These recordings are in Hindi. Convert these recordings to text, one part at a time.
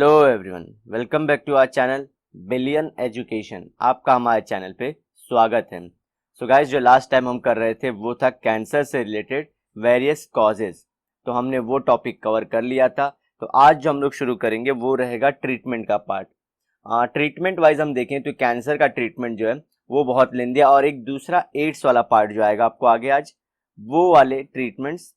Hello everyone, welcome back to our channel billion education. आपका हमारे चैनल पे स्वागत है। सो गाइस, जो लास्ट टाइम हम कर रहे थे वो था कैंसर से रिलेटेड वेरियस कॉजेज। तो हमने वो टॉपिक कवर कर लिया था। तो आज जो हम लोग शुरू करेंगे वो रहेगा ट्रीटमेंट का पार्ट। ट्रीटमेंट वाइज हम देखें तो कैंसर का ट्रीटमेंट जो है वो बहुत लेंदी है, और एक दूसरा एड्स वाला पार्ट जो आएगा आपको आगे आज, वो वाले ट्रीटमेंट्स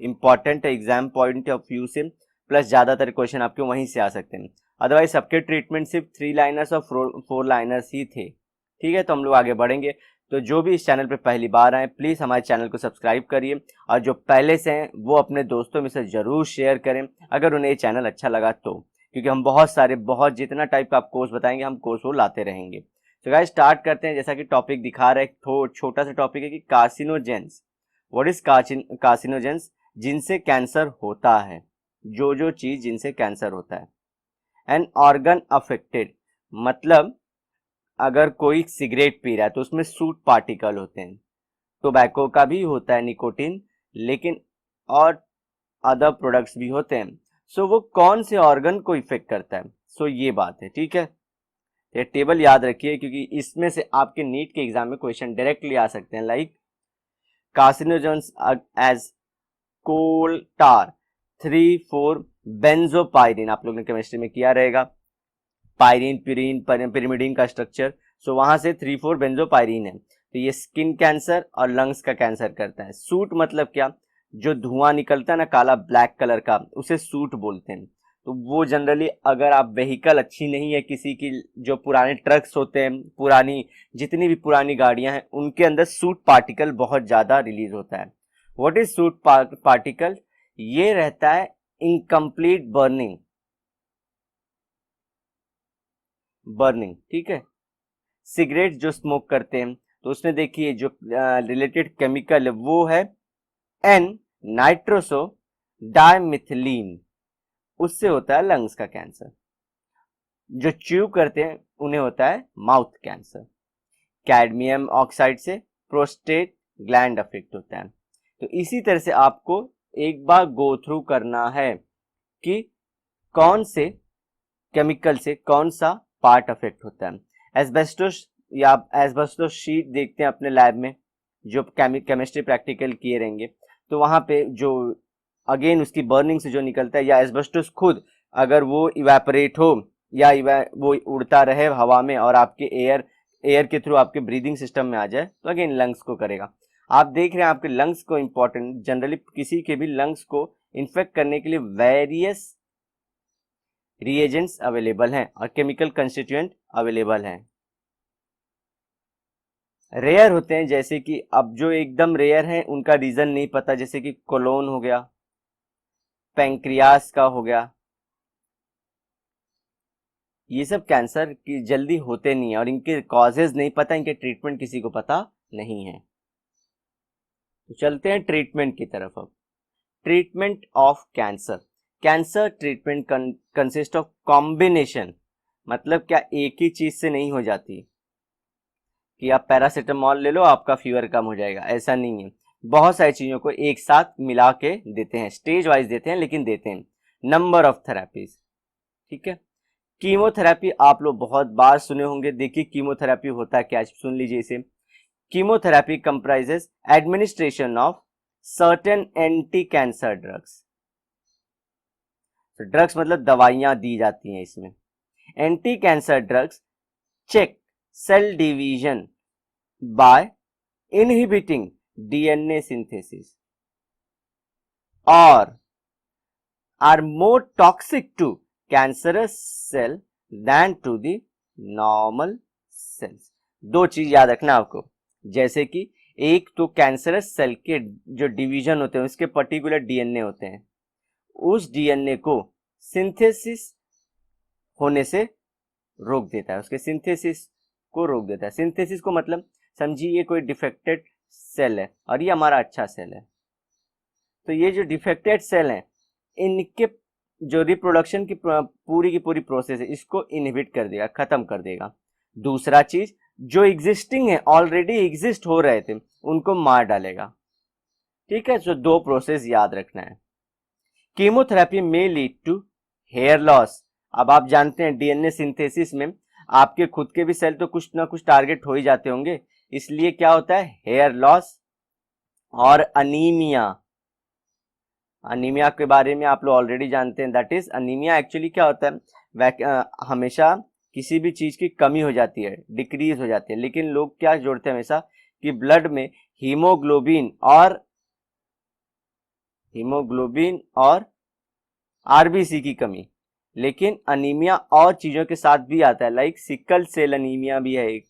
इंपॉर्टेंट है एग्जाम पॉइंट ऑफ व्यू से, प्लस ज्यादातर क्वेश्चन आपके वहीं से आ सकते हैं। अदरवाइज सबके ट्रीटमेंट सिर्फ 3 लाइनर्स और 4 लाइनर्स ही थे। ठीक है, तो हम लोग आगे बढ़ेंगे। तो जो भी इस चैनल पे पहली बार आए प्लीज हमारे चैनल को सब्सक्राइब करिए, और जो पहले से हैं वो अपने दोस्तों में से जरूर शेयर करें अगर उन्हें ये चैनल अच्छा लगा तो, क्योंकि हम बहुत जितना टाइप का आप कोर्स बताएंगे हम कोर्स वो लाते रहेंगे। तो गाइस स्टार्ट करते हैं। जैसा कि टॉपिक दिखा रहा है, छोटा सा टॉपिक है कि कार्सिनोजेंस। What is carcinogens? जिनसे कैंसर होता है, जो चीज जिनसे कैंसर होता है। एन ऑर्गन अफेक्टेड, मतलब अगर कोई सिगरेट पी रहा है तो उसमें सूट पार्टिकल होते हैं। टोबैको का भी होता है निकोटिन, लेकिन और अदर प्रोडक्ट्स भी होते हैं। सो वो कौन से ऑर्गन को इफेक्ट करता है? सो ये बात है। ठीक है, ये टेबल याद रखिए क्योंकि इसमें से आपके नीट के एग्जाम में क्वेश्चन डायरेक्टली आ सकते हैं। लाइक कार्सिनोजेंस एज कोल टार 3,4 बेंजोपायरिन, आप लोगों ने केमिस्ट्री में किया रहेगा। पायरिन, प्यूरिन, पिरिमिडीन का स्ट्रक्चर। सो वहां से 3,4 बेंजोपायरिन है। तो ये स्किन कैंसर और लंग्स का कैंसर करता है। सूट मतलब क्या? जो धुआं निकलता है ना काला ब्लैक कलर का, उसे सूट बोलते हैं। तो वो जनरली अगर आप व्हीकल अच्छी नहीं है किसी की, जो पुराने ट्रक्स होते हैं, पुरानी जितनी भी पुरानी गाड़ियां हैं, उनके अंदर सूट पार्टिकल बहुत ज्यादा रिलीज होता है। What is suit particle? ये रहता है इनकम्प्लीट बर्निंग। ठीक है, सिगरेट जो स्मोक करते हैं तो उसमें देखिए जो रिलेटेड केमिकल है वो है एन नाइट्रोसो डाइमिथिलीन। उससे होता है लंग्स का कैंसर। जो च्यू करते हैं उन्हें होता है माउथ कैंसर। कैडमियम ऑक्साइड से प्रोस्टेट ग्लैंड अफेक्ट होता है। तो इसी तरह से आपको एक बार गो थ्रू करना है कि कौन से केमिकल से कौन सा पार्ट अफेक्ट होता है। एस्बेस्टोस या एस्बेस्टोस शीट देखते हैं अपने लैब में, जो केमिस्ट्री प्रैक्टिकल किए रहेंगे, तो वहां पे जो अगेन उसकी बर्निंग से जो निकलता है, या एस्बेस्टोस खुद अगर वो इवेपोरेट हो या वो उड़ता रहे हवा में और आपके एयर के थ्रू आपके ब्रीदिंग सिस्टम में आ जाए, तो अगेन लंग्स को करेगा। आप देख रहे हैं आपके लंग्स को इंपॉर्टेंट, जनरली किसी के भी लंग्स को इन्फेक्ट करने के लिए वेरियस रिएजेंट्स अवेलेबल हैं और केमिकल कंस्टिट्यूएंट अवेलेबल हैं। रेयर होते हैं, जैसे कि अब जो एकदम रेयर हैं उनका रीजन नहीं पता, जैसे कि कोलोन हो गया, पैंक्रियास का हो गया। ये सब कैंसर की जल्दी होते नहीं है और इनके कॉजेज नहीं पता, इनके ट्रीटमेंट किसी को पता नहीं है। तो चलते हैं ट्रीटमेंट की तरफ। अब treatment of cancer. Cancer treatment consist of combination, मतलब क्या एक ही चीज से नहीं हो जाती कि आप पैरासिटामोल ले लो आपका फीवर कम हो जाएगा, ऐसा नहीं है। बहुत सारी चीजों को एक साथ मिला के देते हैं, स्टेज वाइज देते हैं, लेकिन देते हैं। Number of therapies. ठीक है, कीमोथेरेपी आप लोग बहुत बार सुने होंगे। देखिए कीमोथेरेपी होता है क्या, सुन लीजिए इसे। Chemotherapy comprises administration of certain anti cancer drugs. Drugs मतलब दवाइयां दी जाती हैं इसमें। Anti cancer drugs check cell division by inhibiting DNA synthesis और are more toxic to cancerous cell than to the normal cells. दो चीज याद रखना आपको, जैसे कि एक तो कैंसरस सेल के जो डिवीजन होते हैं उसके पर्टिकुलर डीएनए होते हैं, उस डीएनए को सिंथेसिस होने से रोक देता है, उसके सिंथेसिस को रोक देता है। सिंथेसिस को मतलब समझिए ये कोई डिफेक्टेड सेल है और ये हमारा अच्छा सेल है, तो ये जो डिफेक्टेड सेल है इनके जो रिप्रोडक्शन की पूरी प्रोसेस है इसको इनहिबिट कर देगा, खत्म कर देगा। दूसरा चीज, जो एग्जिस्टिंग है, ऑलरेडी एग्जिस्ट हो रहे थे, उनको मार डालेगा। ठीक है, तो दो प्रोसेस याद रखना है। कीमोथेरेपी में लीड टू हेयर लॉस। अब आप जानते हैं डीएनए सिंथेसिस में आपके खुद के भी सेल तो कुछ ना कुछ टारगेट हो ही जाते होंगे, इसलिए क्या होता है, हेयर लॉस और अनीमिया। अनीमिया के बारे में आप लोग ऑलरेडी जानते हैं, दैट इज अनीमिया एक्चुअली क्या होता है, हमेशा किसी भी चीज की कमी हो जाती है, डिक्रीज हो जाती है, लेकिन लोग क्या जोड़ते हैं हमेशा कि ब्लड में हीमोग्लोबिन और आरबीसी की कमी, लेकिन अनीमिया और चीजों के साथ भी आता है, लाइक सिकल सेल अनीमिया भी है एक।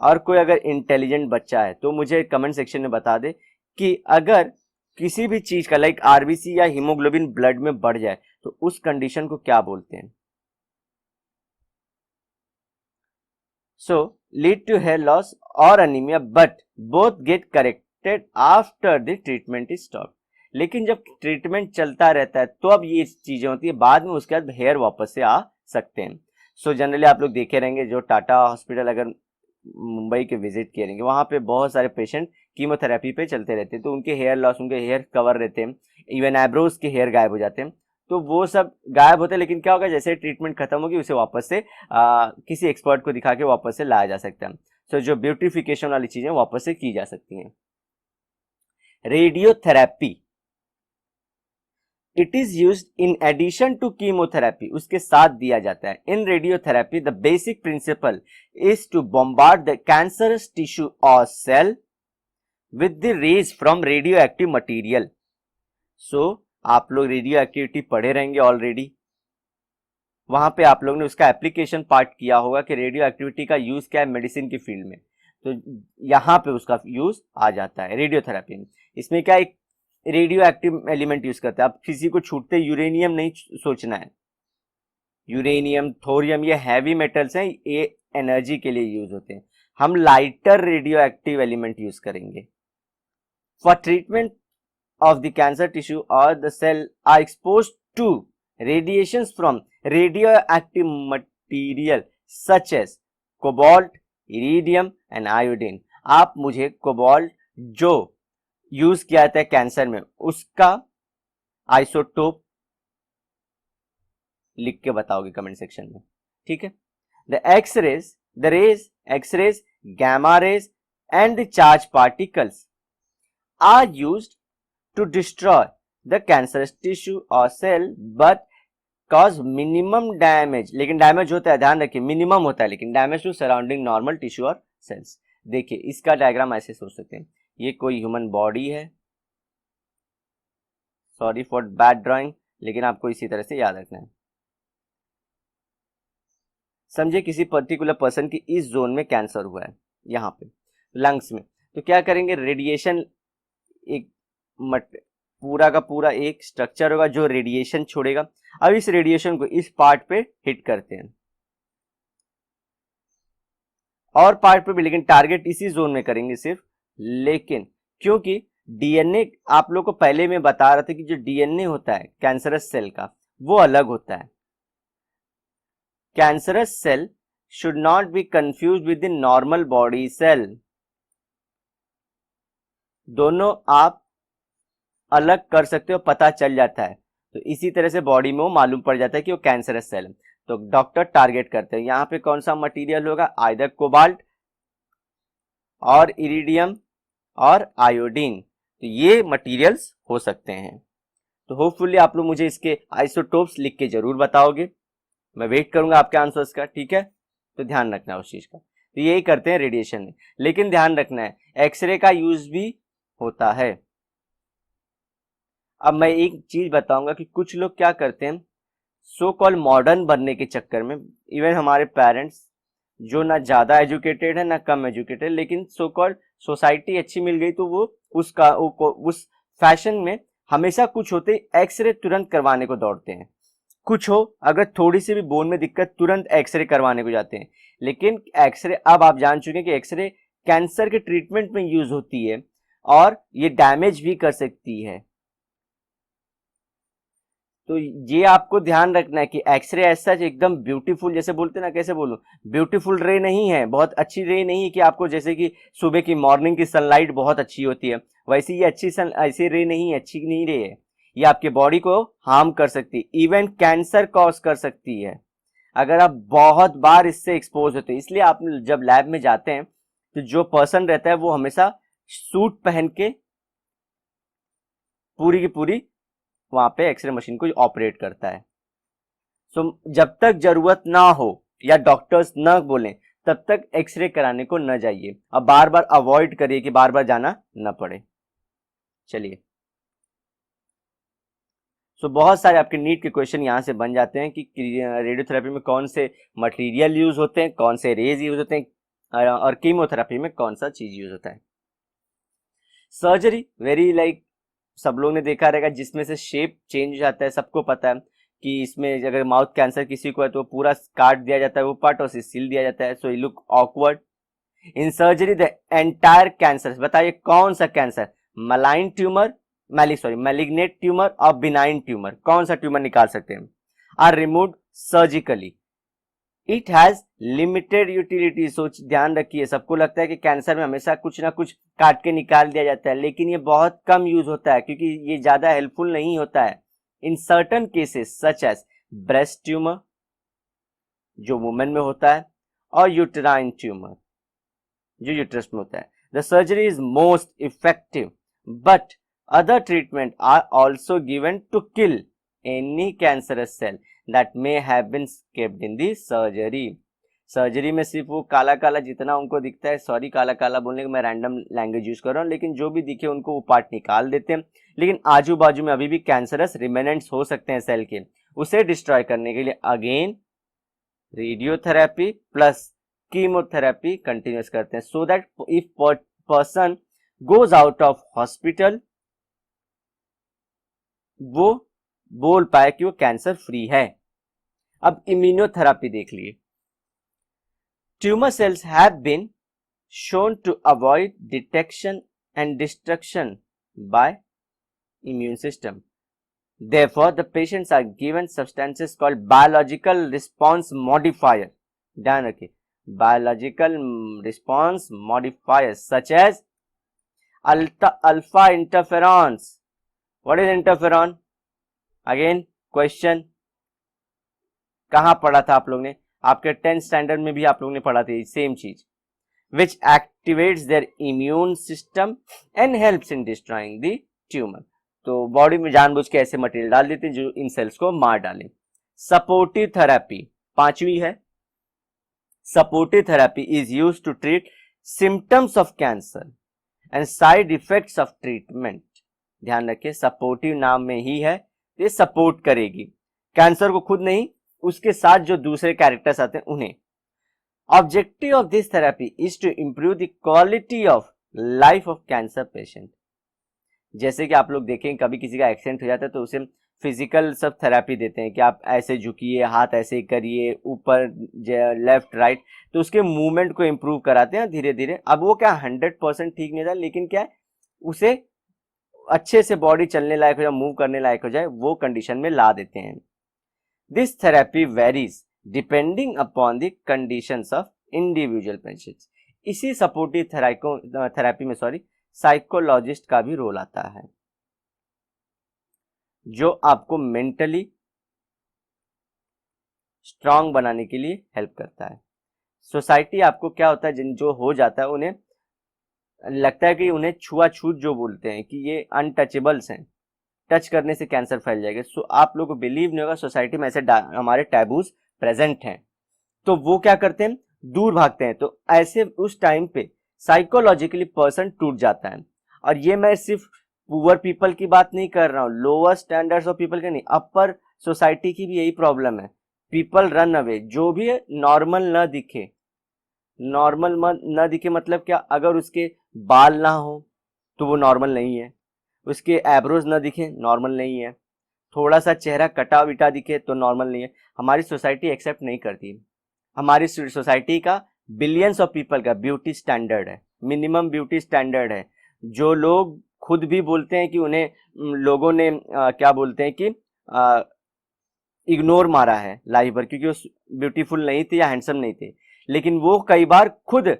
और कोई अगर इंटेलिजेंट बच्चा है तो मुझे कमेंट सेक्शन में बता दे कि अगर किसी भी चीज का लाइक आरबीसी या हीमोग्लोबिन ब्लड में बढ़ जाए तो उस कंडीशन को क्या बोलते हैं। So lead to hair loss और anaemia but both get corrected after the treatment is stop. लेकिन जब ट्रीटमेंट चलता रहता है तो अब ये चीजें होती है, बाद में उसके बाद हेयर वापस से आ सकते हैं। सो जनरली आप लोग देखे रहेंगे, जो टाटा हॉस्पिटल अगर मुंबई के विजिट किए रहेंगे, वहां पे बहुत सारे पेशेंट कीमोथेरेपी पे चलते रहते हैं, तो उनके हेयर लॉस, उनके हेयर कवर रहते हैं, इवन आईब्रोज के हेयर गायब हो जाते हैं, तो वो सब गायब होते हैं। लेकिन क्या होगा, जैसे ट्रीटमेंट खत्म होगी उसे वापस से किसी एक्सपर्ट को दिखा के वापस से लाया जा सकता है। सो जो ब्यूटिफिकेशन वाली चीजें वापस से की जा सकती हैं। Radiotherapy, it is use in addition to chemotherapy, उसके साथ दिया जाता है। In radiotherapy the basic principle is to bombard the cancerous tissue और cell with the rays from radio active material. So आप लोग रेडियो एक्टिविटी पढ़े रहेंगे ऑलरेडी, वहां पे आप लोग ने उसका एप्लीकेशन पार्ट किया होगा कि रेडियो एक्टिविटी का यूज क्या है मेडिसिन की फील्ड में, तो यहाँ पे उसका यूज आ जाता है रेडियोथेरेपी में। इसमें क्या, एक रेडियो एक्टिव एलिमेंट यूज करते हैं। आप किसी को छूटते यूरेनियम नहीं सोचना है, यूरेनियम, थोरियम, ये हैवी मेटल्स हैं, ये एनर्जी के लिए यूज होते हैं। हम lighter radio active element use करेंगे। For treatment of the cancer tissue or the cell are exposed to radiations from radioactive material such as cobalt, iridium and iodine। आप मुझे कोबाल्ट जो यूज किया जाता है कैंसर में उसका आइसोटोप लिख के बताओगे कमेंट सेक्शन में, ठीक है। The rays, x rays, gamma rays and the charged particles are used to destroy the cancerous tissue or cell but cause minimum damage। लेकिन डैमेज होता है, ध्यान रखिए मिनिमम होता है, लेकिन damage to surrounding normal tissue और सेल्स। देखिए इसका डायग्राम ऐसे सोच सकते हैं, ये कोई ह्यूमन बॉडी है, सॉरी फॉर बैड ड्राइंग, लेकिन आपको इसी तरह से याद रखना है। समझे किसी पर्टिकुलर पर्सन की इस जोन में कैंसर हुआ है, यहाँ पे लंग्स में, तो क्या करेंगे, रेडिएशन, एक पूरा का पूरा एक स्ट्रक्चर होगा जो रेडिएशन छोड़ेगा। अब इस रेडिएशन को इस पार्ट पे हिट करते हैं और पार्ट पे भी, लेकिन टारगेट इसी जोन में करेंगे सिर्फ। लेकिन क्योंकि डीएनए आप लोग को पहले मैं बता रहा था कि जो डीएनए होता है कैंसरस सेल का वो अलग होता है। Cancerous cell should not be confuse with the normal body cell, दोनों आप अलग कर सकते हो, पता चल जाता है। तो इसी तरह से बॉडी में वो मालूम पड़ जाता है कि वो कैंसरस सेल है, तो डॉक्टर टारगेट करते हैं। यहाँ पे कौन सा मटेरियल होगा, आइदर कोबाल्ट और इरिडियम और आयोडीन, तो ये मटेरियल्स हो सकते हैं। तो होपफुली आप लोग मुझे इसके आइसोटोप्स लिख के जरूर बताओगे, मैं वेट करूंगा आपके आंसर्स का, ठीक है। तो ध्यान रखना है उस चीज का, तो यही करते हैं रेडिएशन में। लेकिन ध्यान रखना है एक्सरे का यूज भी होता है। अब मैं एक चीज बताऊंगा कि कुछ लोग क्या करते हैं, सो कॉल मॉडर्न बनने के चक्कर में, इवन हमारे पेरेंट्स जो ना ज्यादा एजुकेटेड है ना कम एजुकेटेड, लेकिन सो कॉल सोसाइटी अच्छी मिल गई तो वो उस फैशन में हमेशा कुछ होते एक्सरे तुरंत करवाने को दौड़ते हैं। कुछ हो अगर थोड़ी सी भी बोन में दिक्कत तुरंत एक्सरे करवाने को जाते हैं। लेकिन एक्सरे, अब आप जान चुके हैं कि एक्सरे कैंसर के ट्रीटमेंट में यूज होती है और ये डैमेज भी कर सकती है। तो ये आपको ध्यान रखना है कि एक्सरे ऐसा एकदम ब्यूटीफुल, जैसे बोलते ना, कैसे बोलूं, ब्यूटीफुल रे नहीं है, बहुत अच्छी रे नहीं है कि आपको जैसे कि सुबह की मॉर्निंग की सनलाइट बहुत अच्छी होती है, वैसे ये ऐसी रे नहीं है, अच्छी नहीं रे है। ये आपके बॉडी को हार्म कर सकती है, इवन कैंसर कॉज कर सकती है अगर आप बहुत बार इससे एक्सपोज होते हैं। इसलिए आप जब लैब में जाते हैं तो जो पर्सन रहता है वो हमेशा सूट पहन के पूरी की पूरी वहां पे एक्सरे मशीन को ऑपरेट करता है। सो जब तक जरूरत ना हो या डॉक्टर्स ना बोलें तब तक एक्सरे कराने को न जाइए। अब बार बार अवॉइड करिए कि बार बार जाना न पड़े। चलिए, सो बहुत सारे आपके नीट के क्वेश्चन यहाँ से बन जाते हैं कि रेडियोथेरेपी में कौन से मटेरियल यूज होते हैं, कौन से रेज यूज होते हैं, और कीमोथेरेपी में कौन सा चीज यूज होता है। सर्जरी वेरी लाइक सब लोग ने देखा रहेगा जिसमें से शेप चेंज हो जाता है। सबको पता है कि इसमें अगर माउथ कैंसर किसी को है तो पूरा काट दिया जाता है वो पार्ट और सील दिया जाता है, so you look awkward. In surgery the entire cancer, बताइए कौन सा cancer, malign tumour, malignant tumour और बिनाइन ट्यूमर, कौन सा ट्यूमर निकाल सकते हैं, are removed surgically. It has limited utility. सोच ध्यान रखिए, सबको लगता है कि कैंसर में हमेशा कुछ ना कुछ काट के निकाल दिया जाता है, लेकिन ये बहुत कम यूज होता है क्योंकि ये ज्यादा हेल्पफुल नहीं होता है। In certain cases such as breast tumour जो वुमेन में होता है और यूटेराइन ट्यूमर जो यूट्रस में होता है, the surgery is most effective but other treatment are also given to kill any cancerous cell that may have been kept in the surgery। Surgery में सिर्फ वो काला काला जितना उनको दिखता है, सॉरी काला काला बोलने का मैं रैंडम लैंग्वेज यूज कर रहा हूँ, लेकिन जो भी दिखे उनको वो पार्ट निकाल देते हैं, लेकिन आजू बाजू में अभी भी कैंसरस रिमेनेंट्स हो सकते हैं सेल के, उसे डिस्ट्रॉय करने के लिए again radiotherapy plus chemotherapy continuous करते हैं, so that if person goes out of hospital वो बोल पाए कि वो कैंसर फ्री है। अब इम्यूनोथेरेपी देख लिए। Tumour cells have been shown to avoid detection and destruction by immune system, therefore the patients are given substances called biological response modifier। ध्यान रखिए, biological response modifiers such as alpha interferons। What is interferon? Again question, कहाँ पढ़ा था आप लोग ने, आपके 10th स्टैंडर्ड में भी आप लोग ने पढ़ा थी सेम चीज। which activates their immune system and helps in destroying the tumor। तो बॉडी में जानबूझ के ऐसे मटेरियल डाल देते हैं जो इन सेल्स को मार डालें। सपोर्टिव थेरेपी पांचवी है। Supportive therapy is used to treat symptoms of cancer and side effects of treatment. ध्यान रखिए, सपोर्टिव नाम में ही है, ये सपोर्ट करेगी कैंसर को, खुद नहीं, उसके साथ जो दूसरे कैरेक्टर्स आते हैं उन्हें। Objective of this therapy is to improve the quality of life of cancer patient. जैसे कि आप लोग देखें कभी किसी का एक्सीडेंट हो जाता है तो उसे फिजिकल सब थेरेपी देते हैं कि आप ऐसे झुकिए, हाथ ऐसे करिए, ऊपर लेफ्ट राइट, तो उसके मूवमेंट को इंप्रूव कराते हैं धीरे धीरे। अब वो क्या 100% ठीक नहीं था, लेकिन क्या है उसे अच्छे से बॉडी चलने लायक हो जाए, मूव करने लायक हो जाए, वो कंडीशन में ला देते हैं। This therapy varies depending upon the conditions of individual patients. इसी सपोर्टिव थेरेपी में साइकोलॉजिस्ट का भी रोल आता है जो आपको मेंटली स्ट्रांग बनाने के लिए हेल्प करता है। सोसाइटी आपको क्या होता है, जिन जो हो जाता है उन्हें लगता है कि उन्हें छुआछूत जो बोलते हैं कि ये अनटचेबल्स हैं, टच करने से कैंसर फैल जाएगा। सो आप लोग को बिलीव नहीं होगा, सोसाइटी में ऐसे हमारे टैबूज प्रेजेंट हैं, तो वो क्या करते हैं, दूर भागते हैं। तो ऐसे उस टाइम पे साइकोलॉजिकली पर्सन टूट जाता है। और ये मैं सिर्फ पुअर पीपल की बात नहीं कर रहा हूँ, लोअर स्टैंडर्ड्स ऑफ पीपल के नहीं, अपर सोसाइटी की भी यही प्रॉब्लम है। पीपल रन अवे, जो भी है नॉर्मल न दिखे। नॉर्मल न दिखे मतलब क्या, अगर उसके बाल ना हो तो वो नॉर्मल नहीं है, उसके एब्रोज न दिखे नॉर्मल नहीं है, थोड़ा सा चेहरा कटा विटा दिखे तो नॉर्मल नहीं है। हमारी सोसाइटी एक्सेप्ट नहीं करती। हमारी सोसाइटी का बिलियंस ऑफ पीपल का ब्यूटी स्टैंडर्ड है, मिनिमम ब्यूटी स्टैंडर्ड है, जो लोग खुद भी बोलते हैं कि उन्हें लोगों ने क्या बोलते हैं कि इग्नोर मारा है लाइफ भर क्योंकि वो ब्यूटीफुल नहीं थे या हैंडसम नहीं थे। लेकिन वो कई बार खुद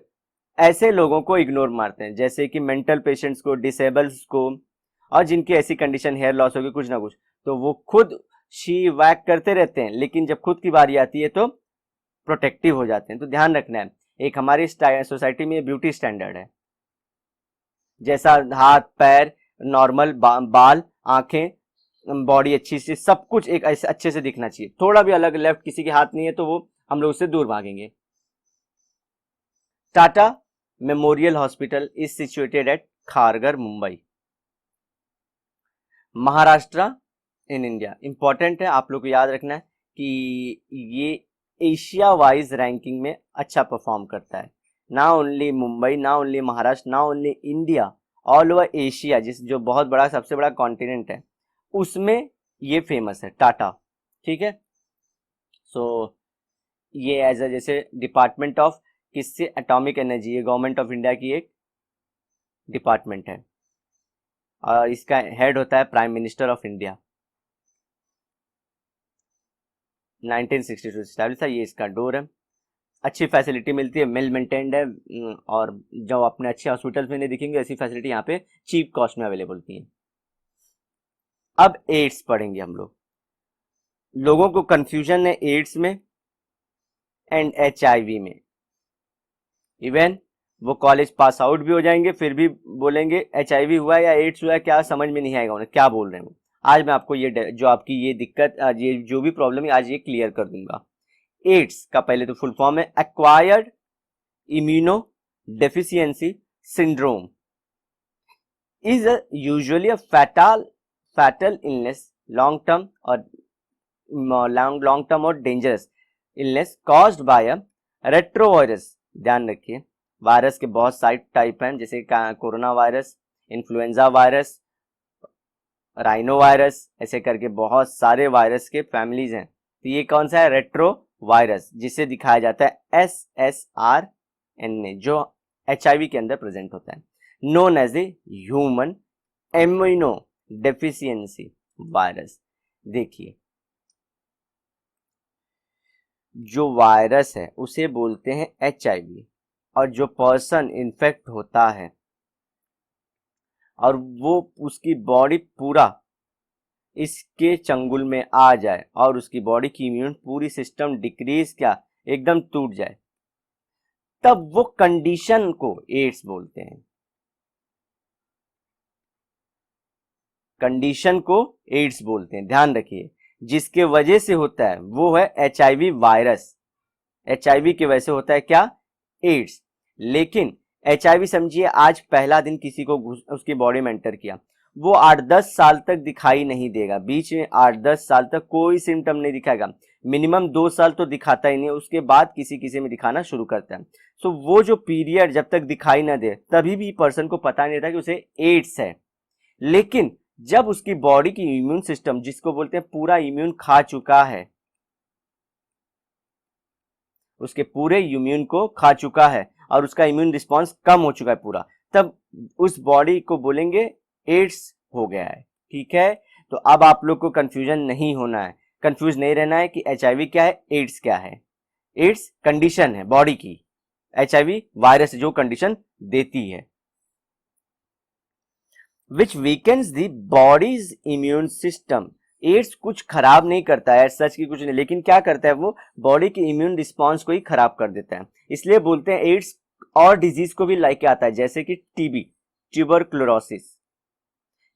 ऐसे लोगों को इग्नोर मारते हैं, जैसे कि मेंटल पेशेंट्स को, डिसेबल्स को, और जिनकी ऐसी कंडीशन हेयर लॉस होगी कुछ ना कुछ, तो वो खुद शी वैक करते रहते हैं, लेकिन जब खुद की बारी आती है तो प्रोटेक्टिव हो जाते हैं। तो ध्यान रखना है, एक हमारी सोसाइटी में ब्यूटी स्टैंडर्ड है, जैसा हाथ पैर नॉर्मल, बाल, आंखें, बॉडी अच्छी सी, सब कुछ एक ऐसे अच्छे से दिखना चाहिए। थोड़ा भी अलग लेफ्ट किसी के हाथ नहीं है तो वो हम लोग उससे दूर भागेंगे। Tata memorial hospital is situated at Kharghar, Mumbai, Maharashtra in India. Important है, आप लोग को याद रखना है कि ये एशिया वाइज रैंकिंग में अच्छा परफॉर्म करता है। ना ओनली मुंबई, ना ओनली महाराष्ट्र, ना only India, all over Asia, जिस जो बहुत बड़ा सबसे बड़ा कॉन्टिनेंट है उसमें ये फेमस है टाटा। ठीक है, सो ये एज अ जैसे डिपार्टमेंट ऑफ किससे, एटॉमिक एनर्जी, ये गवर्नमेंट ऑफ इंडिया की एक डिपार्टमेंट है और इसका हेड होता है prime minister of India. 1962 establish था, ये इसका डोर है। अच्छी फैसिलिटी मिलती है, वेल मेंटेन्ड है, और जो अपने अच्छे हॉस्पिटल्स में नहीं दिखेंगे ऐसी फैसिलिटी यहाँ पे चीप कॉस्ट में अवेलेबल होती है। अब एड्स पढ़ेंगे हम लोग। लोगों को कंफ्यूजन है एड्स में एंड एचआईवी में। इवन वो कॉलेज पास आउट भी हो जाएंगे फिर भी बोलेंगे एचआईवी हुआ या एड्स हुआ, क्या समझ में नहीं आएगा उन्हें क्या बोल रहे हैं वो। आज मैं आपको ये जो आपकी ये दिक्कत, ये जो भी प्रॉब्लम है आज ये क्लियर कर दूंगा। एड्स का पहले तो फुल फॉर्म है acquired immuno deficiency syndrome, is usually a fatal illness, long term or long term और dangerous illness caused by a retrovirus। ध्यान रखिए, वायरस के बहुत सारे टाइप हैं, जैसे corona virus, influenza virus, rhino virus, ऐसे करके बहुत सारे वायरस के फैमिलीज हैं। तो ये कौन सा है, रेट्रो वायरस, जिसे दिखाया जाता है SSRNA, जो HIV के अंदर प्रेजेंट होता है, known as a human immunodeficiency virus. देखिए, जो वायरस है उसे बोलते हैं HIV, और जो पर्सन इन्फेक्ट होता है और वो उसकी बॉडी पूरा इसके चंगुल में आ जाए और उसकी बॉडी की इम्यून पूरी सिस्टम डिक्रीज क्या एकदम टूट जाए, तब वो कंडीशन को एड्स बोलते हैं। कंडीशन को एड्स बोलते हैं, ध्यान रखिए। जिसके वजह से होता है वो है HIV वायरस। HIV की वजह से होता है क्या, एड्स। लेकिन HIV समझिए आज पहला दिन किसी को उसकी बॉडी में एंटर किया, वो 8-10 साल तक दिखाई नहीं देगा, बीच में 8-10 साल तक कोई सिम्टम नहीं दिखाएगा, मिनिमम 2 साल तो दिखाता ही नहीं, उसके बाद किसी किसी में दिखाना शुरू करता है। सो वो जो पीरियड जब तक दिखाई ना दे तभी भी पर्सन को पता नहीं था कि उसे एड्स है। लेकिन जब उसकी बॉडी की इम्यून सिस्टम, जिसको बोलते हैं पूरा इम्यून खा चुका है, उसके पूरे इम्यून को खा चुका है और उसका इम्यून रिस्पांस कम हो चुका है पूरा, तब उस बॉडी को बोलेंगे एड्स हो गया है। ठीक है, तो अब आप लोग को कंफ्यूजन नहीं होना है, कंफ्यूज नहीं रहना है कि HIV क्या है, एड्स क्या है। एड्स कंडीशन है बॉडी की, HIV वायरस जो कंडीशन देती है। Which weakens the body's immune system. AIDS कुछ खराब नहीं करता है, सच की कुछ नहीं, लेकिन क्या करता है वो बॉडी के इम्यून रिस्पांस को ही खराब कर देता है। इसलिए बोलते हैं एड्स और डिजीज को भी लाइक आता है, जैसे कि TB, tuberculosis,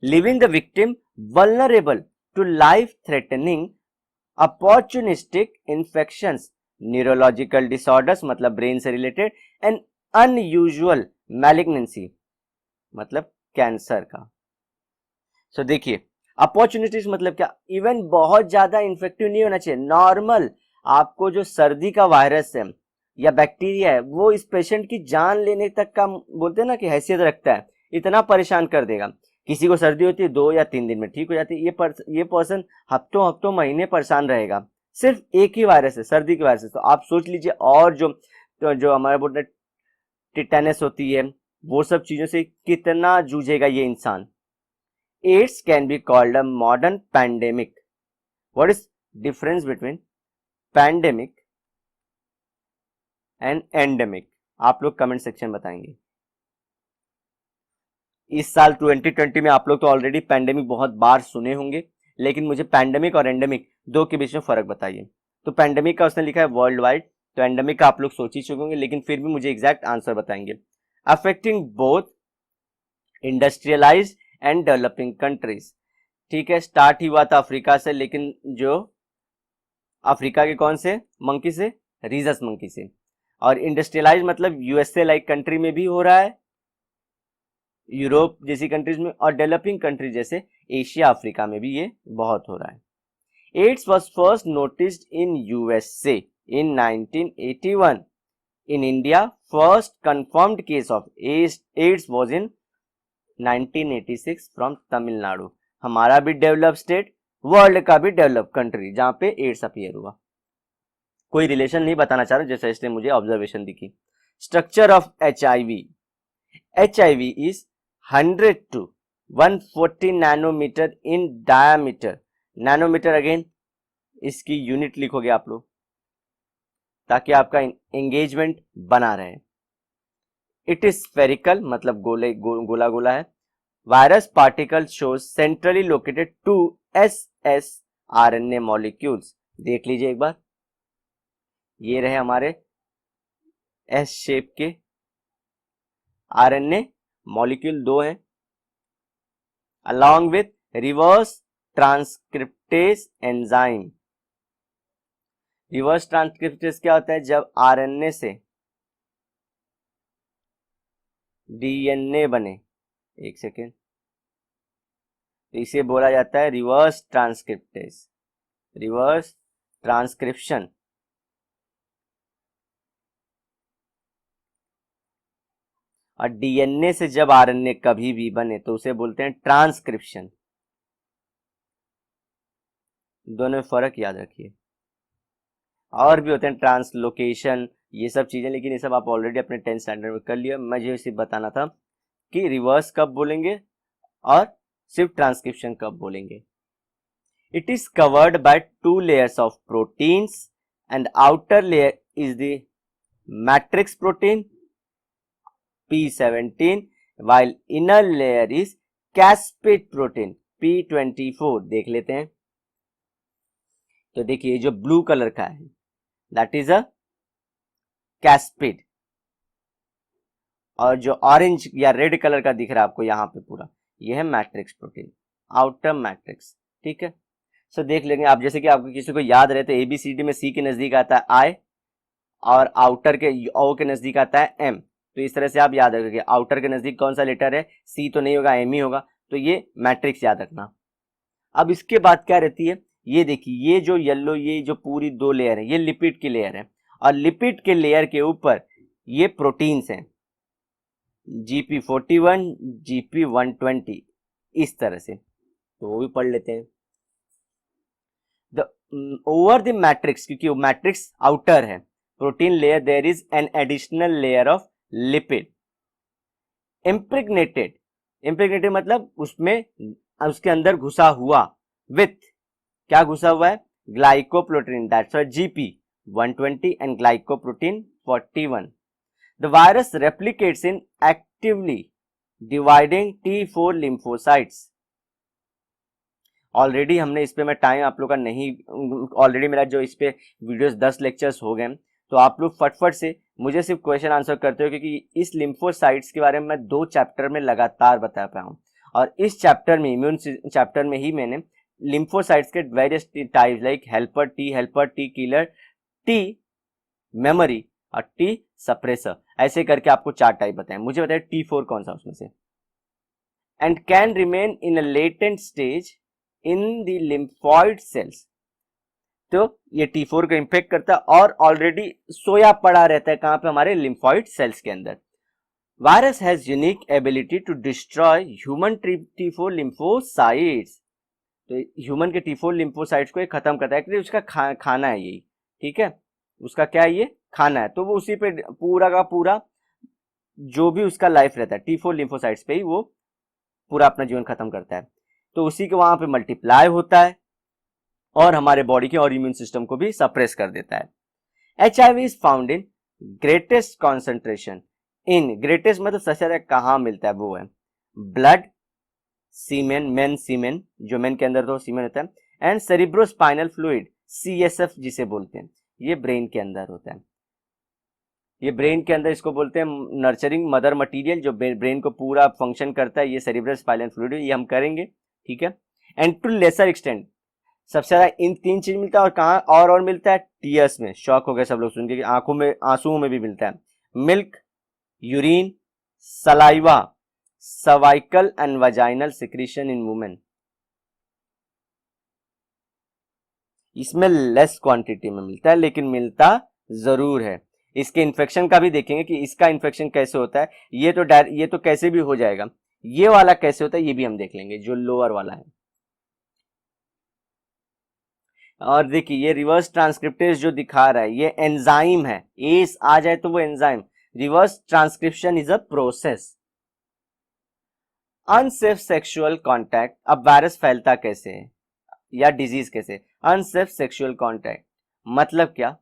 leaving the victim vulnerable to life threatening opportunistic infections, neurological disorders मतलब ब्रेन से रिलेटेड, एंड अनयूजुअल मैलिग्नेंसी मतलब कैंसर का। सो देखिए, अपॉर्चुनिटीज मतलब क्या, इवन बहुत ज्यादा इन्फेक्टिव नहीं होना चाहिए, नॉर्मल आपको जो सर्दी का वायरस है या बैक्टीरिया है वो इस पेशेंट की जान लेने तक का बोलते हैं ना कि हैसियत रखता है, इतना परेशान कर देगा। किसी को सर्दी होती है 2 या 3 दिन में ठीक हो जाती है, ये पर्सन हफ्तों हफ्तों महीने परेशान रहेगा, सिर्फ एक ही वायरस है, सर्दी की वायरस है। तो आप सोच लीजिए, और जो हमारे बोलते टिटेनस होती है, वो सब चीजों से कितना जूझेगा ये इंसान। AIDS can be called a modern pandemic. What is difference between pandemic and endemic? आप लोग कमेंट सेक्शन बताएंगे। इस साल 2020 में आप लोग तो ऑलरेडी पैंडेमिक बहुत बार सुने होंगे, लेकिन मुझे पैंडेमिक और एंडेमिक दो के बीच में फर्क बताइए। तो पैंडेमिक का उसने लिखा है वर्ल्ड वाइड, तो एंडेमिक का आप लोग सोच ही चुके होंगे, लेकिन फिर भी मुझे एग्जैक्ट आंसर बताएंगे। Affecting both industrialised and developing countries. ठीक है, स्टार्ट ही हुआ था अफ्रीका से, लेकिन जो अफ्रीका के कौन से मंकी से, रीजस मंकी से। और इंडस्ट्रियलाइज मतलब यूएसए लाइक कंट्री में भी हो रहा है, यूरोप जैसी कंट्रीज में, और डेवलपिंग कंट्रीज जैसे एशिया अफ्रीका में भी ये बहुत हो रहा है। AIDS was first noticed in USA in 1981। In India first confirmed case of AIDS was in 1986 from Tamil Nadu. हमारा भी डेवलप स्टेट, वर्ल्ड का भी डेवलप कंट्री जहां पे एड्स अपीयर हुआ। कोई रिलेशन नहीं बताना चाह रहा जैसे, इसलिए मुझे ऑब्जर्वेशन दिखी। Structure of HIV। HIV is 100 to 140 nanometre in diameter. Nanometre again इसकी यूनिट लिखोगे आप लोग ताकि आपका एंगेजमेंट बना रहे। इट इज स्फेरिकल मतलब गोला गोला है। Virus particle shows centrally located 2 sRNA molecules. देख लीजिए एक बार, ये रहे हमारे एस शेप के RNA मॉलिक्यूल 2 हैं, along with reverse transcriptase enzyme. Reverse transcriptase क्या होता है, जब RNA से DNA बने, एक सेकेंड, तो इसे बोला जाता है रिवर्स ट्रांसक्रिप्टेज, रिवर्स ट्रांसक्रिप्शन। और DNA से जब RNA कभी भी बने तो उसे बोलते हैं ट्रांसक्रिप्शन। दोनों में फर्क याद रखिए। और भी होते हैं ट्रांसलोकेशन, ये सब चीजें, लेकिन ये सब आप ऑलरेडी अपने 10th स्टैंडर्ड में कर लिया। मुझे सिर्फ बताना था कि रिवर्स कब बोलेंगे और सिर्फ ट्रांसक्रिप्शन कब बोलेंगे। It is covered by 2 layers of proteins and outer layer is the matrix protein P17 while inner layer is caspase protein P24। देख लेते हैं, तो देखिए जो ब्लू कलर का है दैट इज अ कैस्पिड, और जो ऑरेंज या रेड कलर का दिख रहा है आपको यहाँ पे पूरा, ये है मैट्रिक्स प्रोटीन, आउटर मैट्रिक्स। ठीक है, सो देख लेंगे आप, जैसे कि आपको किसी को याद रहे तो ABCD में C के नजदीक आता है I और आउटर के O के नजदीक आता है M। तो इस तरह से आप याद रखिए, आउटर के नजदीक कौन सा लेटर है, C तो नहीं होगा, M ही होगा, तो ये मैट्रिक्स याद रखना। अब इसके बाद क्या रहती है, ये देखिए ये जो येलो, ये जो पूरी 2 लेयर है, ये लिपिड की लेयर है, और लिपिड के लेयर के ऊपर ये प्रोटीन्स हैं GP41 GP120, इस तरह से, तो वो भी पढ़ लेते हैं। ओवर द मैट्रिक्स, क्योंकि वो मैट्रिक्स आउटर है, protein layer, there is an additional layer of lipid impregnated. Impregnated मतलब उसमें, उसके अंदर घुसा हुआ, विथ क्या घुसा हुआ है, glycoprotein, that's why GP120 and glycoprotein 41। The virus replicates in actively dividing T4 lymphocytes. Already हमने इस पे, मैं टाइम आप लोग का नहीं, ऑलरेडी मेरा जो इस पे वीडियोस 10 लेक्चर्स हो गए, तो आप लोग फटफट से मुझे सिर्फ क्वेश्चन आंसर करते हो, क्योंकि इस लिम्फोसाइट्स के बारे में मैं 2 चैप्टर में लगातार बता पाया हूँ, और इस चैप्टर में, इम्यून चैप्टर में ही मैंने लिम्फोसाइट्स के various types like helper T killer, T memory और टी सप्रेसर, ऐसे करके आपको 4 टाइप बताएं। मुझे बताइए T4 कौन सा उसमें से। And can remain in a latent stage in the lymphoid sales. तो ये T4 को इंफेक्ट करता है और ऑलरेडी सोया पड़ा रहता है कहां पे, हमारे लिम्फॉइड सेल्स के अंदर। Virus has unique ability to destroy human T4 lymphocytes. तो ह्यूमन के T4 लिम्फोसाइट्स को ये खत्म करता है, क्योंकि उसका खाना है यही। ठीक है, उसका क्या है, ये खाना है, तो वो उसी पे पूरा का पूरा जो भी उसका लाइफ रहता है T4 लिम्फोसाइट्स पे ही वो पूरा अपना जीवन खत्म करता है। तो उसी के वहां पे मल्टीप्लाई होता है और हमारे बॉडी के और इम्यून सिस्टम को भी सप्रेस कर देता है। HIV is found in greatest concentration in, greatest मतलब सबसे ज्यादा कहां मिलता है, वो है ब्लड, सीमेन, मेन सीमेन, जो मेन के अंदर तो सीमेन होता है, एंड सेरिब्रोस्पाइनल फ्लूइड, CSF जिसे बोलते हैं, ये ब्रेन के अंदर होता है। ये ब्रेन के अंदर इसको बोलते हैं नर्चरिंग मदर मटेरियल, जो ब्रेन को पूरा फंक्शन करता है, ये सेरिब्रल स्पाइनल फ्लूइड, ये हम करेंगे, ठीक है। एंड टू लेसर एक्सटेंट सबसे ज्यादा इन तीन चीज मिलता है, और कहाँ और मिलता है, टीयर्स में। शॉक हो गए सब लोग सुन के कि आंखों में, आंसुओं में भी मिलता है। Milk, urine, saliva, cervical and vaginal secretion in women. इसमें लेस क्वांटिटी में मिलता है, लेकिन मिलता जरूर है। इसके इन्फेक्शन का भी देखेंगे कि इसका इन्फेक्शन कैसे होता है। ये तो कैसे भी हो जाएगा, ये वाला कैसे होता है ये भी हम देख लेंगे, जो लोअर वाला है। और देखिए ये रिवर्स ट्रांसक्रिप्टेज जो दिखा रहा है, ये एंजाइम है। एस आ जाए तो वो enzyme. Reverse transcription is a process. Unsafe sexual contact, अब वायरस फैलता कैसे है या डिजीज कैसे। अनसेफ सेक्सुअल कांटेक्ट मतलब क्या,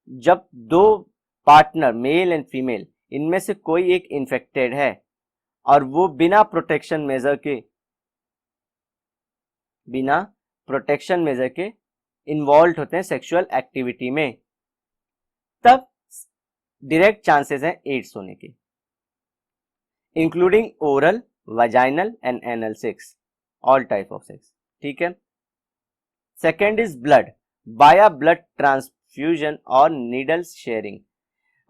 जब दो पार्टनर मेल एंड फीमेल, इनमें से कोई एक इन्फेक्टेड है और वो बिना प्रोटेक्शन मेजर के इन्वॉल्व होते हैं सेक्सुअल एक्टिविटी में, तब डायरेक्ट चांसेस हैं एड्स होने के, including oral, vaginal and anal sex, all type of sex, ठीक है। सेकेंड इज ब्लड, बाया ब्लड ट्रांसफ्यूजन और नीडल शेयरिंग।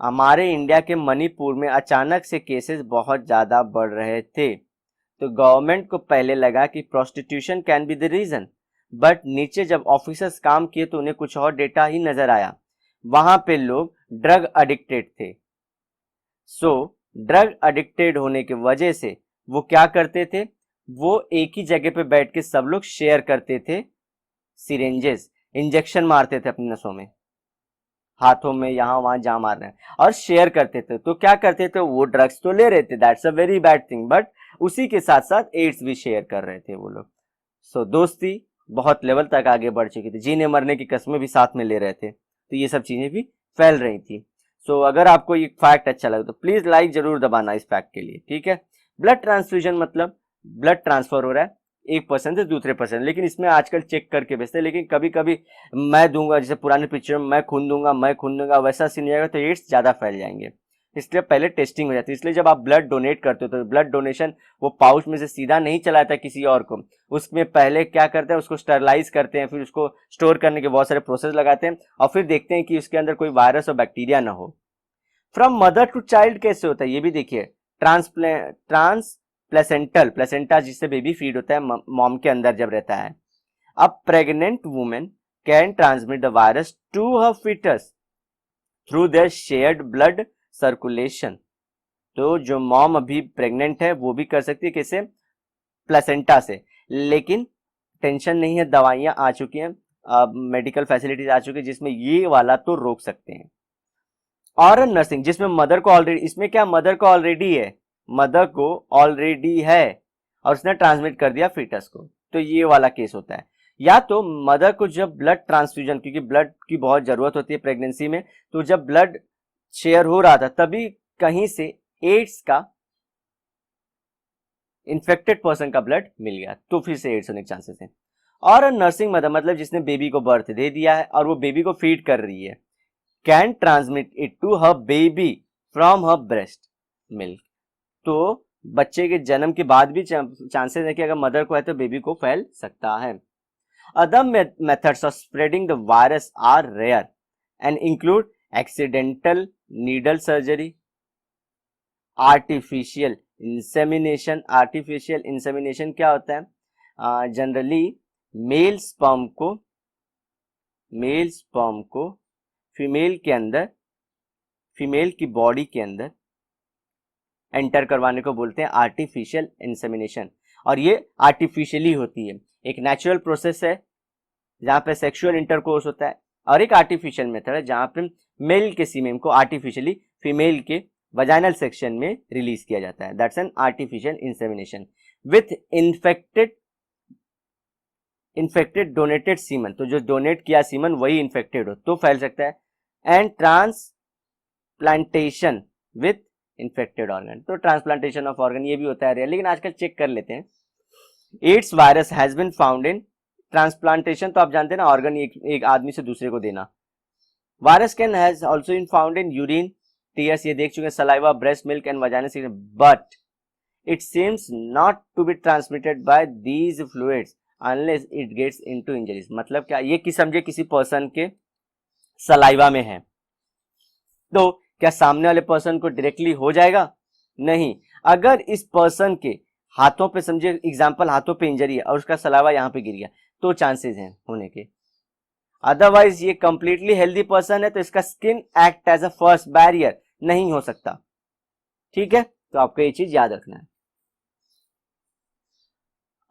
हमारे इंडिया के मणिपुर में अचानक से केसेस बहुत ज्यादा बढ़ रहे थे, तो गवर्नमेंट को पहले लगा कि prostitution can be the reason, but नीचे जब ऑफिसर्स काम किए तो उन्हें कुछ और डेटा ही नजर आया। वहां पे लोग ड्रग एडिक्टेड थे। सो ड्रग एडिक्टेड होने की वजह से वो क्या करते थे, वो एक ही जगह पे बैठ के सब लोग शेयर करते थे सिरेंजेस, इंजेक्शन मारते थे अपनी नसों में, हाथों में, यहां वहां जहां मार रहे हैं, और शेयर करते थे। तो क्या करते थे, वो ड्रग्स तो ले रहे थे, that's a very bad thing, but उसी के साथ साथ एड्स भी शेयर कर रहे थे वो लोग। सो दोस्ती बहुत लेवल तक आगे बढ़ चुकी थी, जीने मरने की कस्में भी साथ में ले रहे थे, तो ये सब चीजें भी फैल रही थी। सो अगर आपको ये फैक्ट अच्छा लगे तो प्लीज लाइक जरूर दबाना इस फैक्ट के लिए, ठीक है। ब्लड ट्रांसफ्यूजन मतलब ब्लड ट्रांसफर हो रहा है एक पर्सन से दूसरे पर्सन, लेकिन इसमें आजकल चेक करके भेजते हैं, लेकिन कभी कभी मैं दूंगा, जैसे पुराने पिक्चर में मैं खून दूंगा वैसा सीन जाएगा तो एड्स ज्यादा फैल जाएंगे, इसलिए पहले टेस्टिंग हो जाती है। इसलिए जब आप ब्लड डोनेट करते हो तो ब्लड डोनेशन वो पाउच में से सीधा नहीं चलाता किसी और को, उसमें पहले क्या करते हैं, उसको स्टरलाइज करते हैं, फिर उसको स्टोर करने के बहुत सारे प्रोसेस लगाते हैं, और फिर देखते हैं कि उसके अंदर कोई वायरस और बैक्टीरिया ना हो। फ्रॉम मदर टू चाइल्ड कैसे होता है ये भी देखिए। ट्रांसप्लेसेंटल, प्लेसेंटा जिससे बेबी फीड होता है मॉम के अंदर जब रहता है। अब pregnant women can transmit the virus to her foetus through their shared blood circulation. तो जो मॉम अभी प्रेग्नेंट है वो भी कर सकती है, कैसे, प्लेसेंटा से। लेकिन टेंशन नहीं है, दवाइयां आ चुकी हैं, मेडिकल फैसिलिटीज आ चुकी है जिसमें ये वाला तो रोक सकते हैं। और नर्सिंग जिसमें मदर को ऑलरेडी, इसमें क्या मदर को ऑलरेडी है, मदर को ऑलरेडी है और उसने ट्रांसमिट कर दिया फीटस को, तो ये वाला केस होता है। या तो मदर को जब ब्लड ट्रांसफ्यूजन, क्योंकि ब्लड की बहुत जरूरत होती है प्रेगनेंसी में, तो जब ब्लड शेयर हो रहा था तभी कहीं से एड्स का, इन्फेक्टेड पर्सन का ब्लड मिल गया, तो फिर से एड्स होने के चांसेस हैं। और नर्सिंग मदर मतलब जिसने बेबी को बर्थ दे दिया है और वो बेबी को फीड कर रही है, can transmit it to her baby from her breast milk. तो बच्चे के जन्म के बाद भी चांसेस है कि अगर मदर को है तो बेबी को फैल सकता है। Other methods of spreading the virus are rare and include accidental needle surgery, artificial insemination. Artificial insemination क्या होता है, जनरली मेल स्पर्म को फीमेल के अंदर, फीमेल की बॉडी के अंदर एंटर करवाने को बोलते हैं आर्टिफिशियल इंसेमिनेशन। और ये आर्टिफिशियली होती है, एक नेचुरल प्रोसेस है जहां पे सेक्सुअल इंटरकोर्स होता है, और एक आर्टिफिशियल मेथड है जहां पे मेल के सीमेन को आर्टिफिशियली फीमेल के वजाइनल सेक्शन में रिलीज किया जाता है, that's an artificial insemination with infected donated semen. तो जो डोनेट किया सीमन वही इन्फेक्टेड हो तो फैल सकता है। And transplantation with infected organ. तो ट्रांसप्लांटेशन ऑफ ऑर्गन ये भी होता है, लेकिन आजकल चेक कर लेते हैं। AIDS virus has been found in transplantation, तो आप जानते हैं ना, ऑर्गन एक आदमी से दूसरे को देना। Virus can has also in found in urine, tears, ये देख चुके हैं, saliva, breast milk and vaginal secretion, but it seems not to be transmitted by these fluids unless it gets into injuries। मतलब क्या, ये कि समझे किसी पर्सन के सलाइवा में है, तो क्या सामने वाले पर्सन को डायरेक्टली हो जाएगा? नहीं। अगर इस पर्सन के हाथों पे, समझे एग्जांपल, हाथों पे इंजरी है और उसका सलाइवा यहाँ पे गिर गया, तो चांसेस हैं होने के। अदरवाइज ये कंप्लीटली हेल्दी पर्सन है तो इसका skin act as a first barrier नहीं हो सकता। ठीक है, तो आपको ये चीज याद रखना है।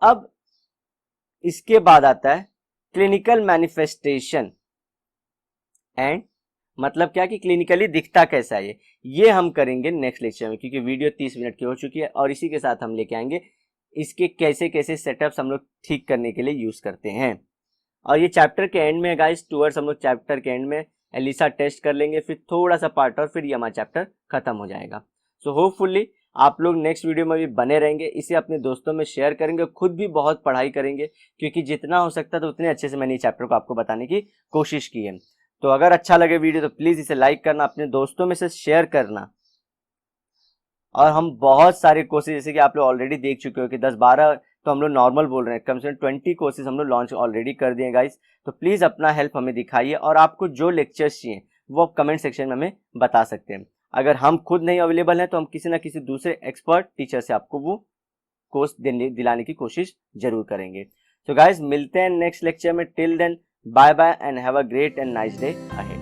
अब इसके बाद आता है क्लिनिकल मैनिफेस्टेशन एंड, मतलब क्या कि क्लिनिकली दिखता कैसा है ये हम करेंगे नेक्स्ट लेक्चर में, क्योंकि वीडियो 30 मिनट की हो चुकी है। और इसी के साथ हम लेके आएंगे इसके कैसे कैसे सेटअप्स हम लोग ठीक करने के लिए यूज करते हैं। और ये चैप्टर के एंड में गाइस, टूवर्ड्स हम लोग चैप्टर के एंड में एलिसा टेस्ट कर लेंगे, फिर थोड़ा सा पार्ट और फिर ये हमारा चैप्टर खत्म हो जाएगा। सो होपफुली आप लोग नेक्स्ट वीडियो में भी बने रहेंगे, इसे अपने दोस्तों में शेयर करेंगे, खुद भी बहुत पढ़ाई करेंगे, क्योंकि जितना हो सकता है तो उतने अच्छे से मैंने ये चैप्टर को आपको बताने की कोशिश की है। तो अगर अच्छा लगे वीडियो तो प्लीज इसे लाइक करना, अपने दोस्तों में से शेयर करना। और हम बहुत सारे कोर्सेज, जैसे कि आप लोग ऑलरेडी देख चुके हो कि 10-12 तो हम लोग नॉर्मल बोल रहे हैं, कम से कम 20 कोर्सेज हम लोग लॉन्च ऑलरेडी कर दिए गाइस। तो प्लीज अपना हेल्प हमें दिखाइए, और आपको जो लेक्चर्स चाहिए वो आप कमेंट सेक्शन में हमें बता सकते हैं। अगर हम खुद नहीं अवेलेबल हैं तो हम किसी ना किसी दूसरे एक्सपर्ट टीचर से आपको वो कोर्स दिलाने की कोशिश जरूर करेंगे। तो गाइस मिलते हैं नेक्स्ट लेक्चर में। Till then bye bye and have a great and nice day ahead.